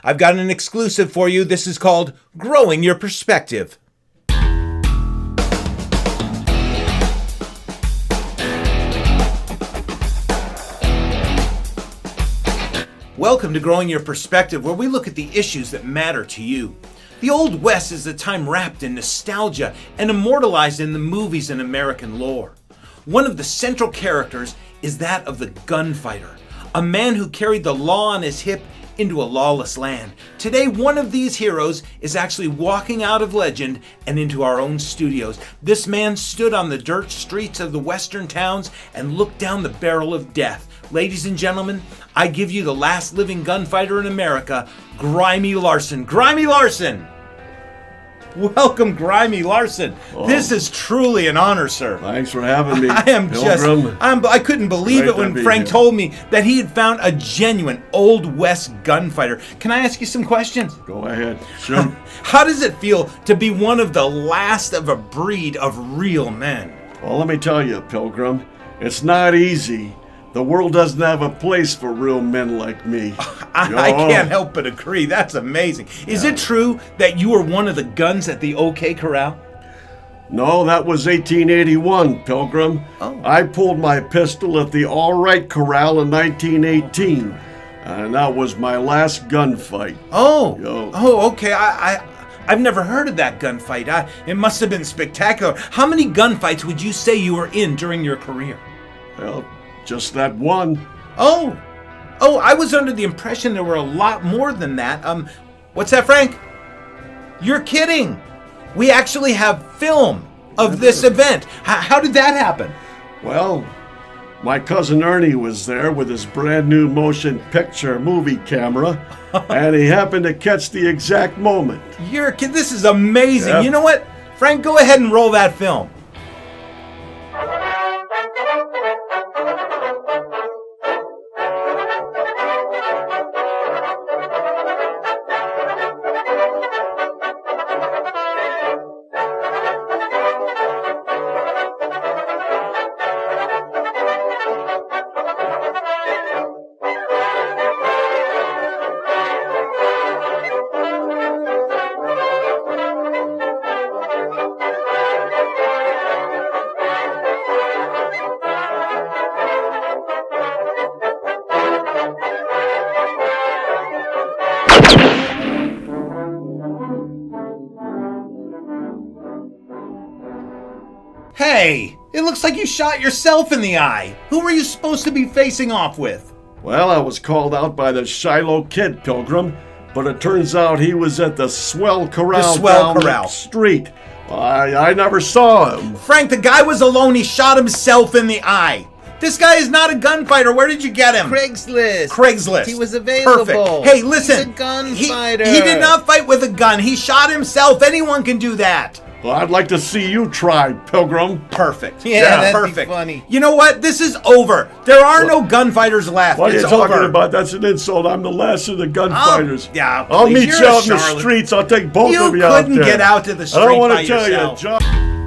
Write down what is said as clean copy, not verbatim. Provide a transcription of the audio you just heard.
I've got an exclusive for you. This is called Growing Your Perspective. Welcome to Growing Your Perspective, where we look at the issues that matter to you. The Old West is a time wrapped in nostalgia and immortalized in the movies and American lore. One of the central characters is that of the Gunfighter, a man who carried the law on his hip into a lawless land. Today, one of these heroes is actually walking out of legend and into our own studios. This man stood on the dirt streets of the western towns and looked down the barrel of death. Ladies and gentlemen, I give you the last living gunfighter in America, Grimy Larson. Grimy Larson! Welcome, Grimy Larson. Oh. This is truly an honor, sir. Thanks for having me. I couldn't believe it when Frank told me that he had found a genuine Old West gunfighter. Can I ask you some questions? Go ahead. Sure. How does it feel to be one of the last of a breed of real men? Well, let me tell you, Pilgrim, it's not easy. The world doesn't have a place for real men like me. I can't help but agree. That's amazing. Is it true that you were one of the guns at the OK Corral? No, that was 1881, Pilgrim. Oh. I pulled my pistol at the All Right Corral in 1918. And that was my last gunfight. Okay. I've never heard of that gunfight. It must have been spectacular. How many gunfights would you say you were in during your career? Well, just that one. Oh, I was under the impression there were a lot more than that. What's that, Frank? You're kidding. We actually have film of this event. How did that happen? Well, my cousin Ernie was there with his brand new motion picture movie camera, and he happened to catch the exact moment. You're a kid. This is amazing. Yep. You know what? Frank, go ahead and roll that film. Hey, it looks like you shot yourself in the eye. Who were you supposed to be facing off with? Well, I was called out by the Shiloh Kid, Pilgrim, but it turns out he was at the Swell Corral down the street. I never saw him. Frank, the guy was alone. He shot himself in the eye. This guy is not a gunfighter. Where did you get him? Craigslist. He was available. Perfect. Hey, listen. He's a gunfighter. He did not fight with a gun. He shot himself. Anyone can do that. Well, I'd like to see you try, Pilgrim. Perfect. Yeah, that'd perfect. Be funny. You know what? This is over. There are no gunfighters left. What are you talking over. about? That's an insult. I'm the last of the gunfighters. I'll meet you out in the streets. I'll take both of you out there. You couldn't get out to the street I don't want by to tell yourself. you, John.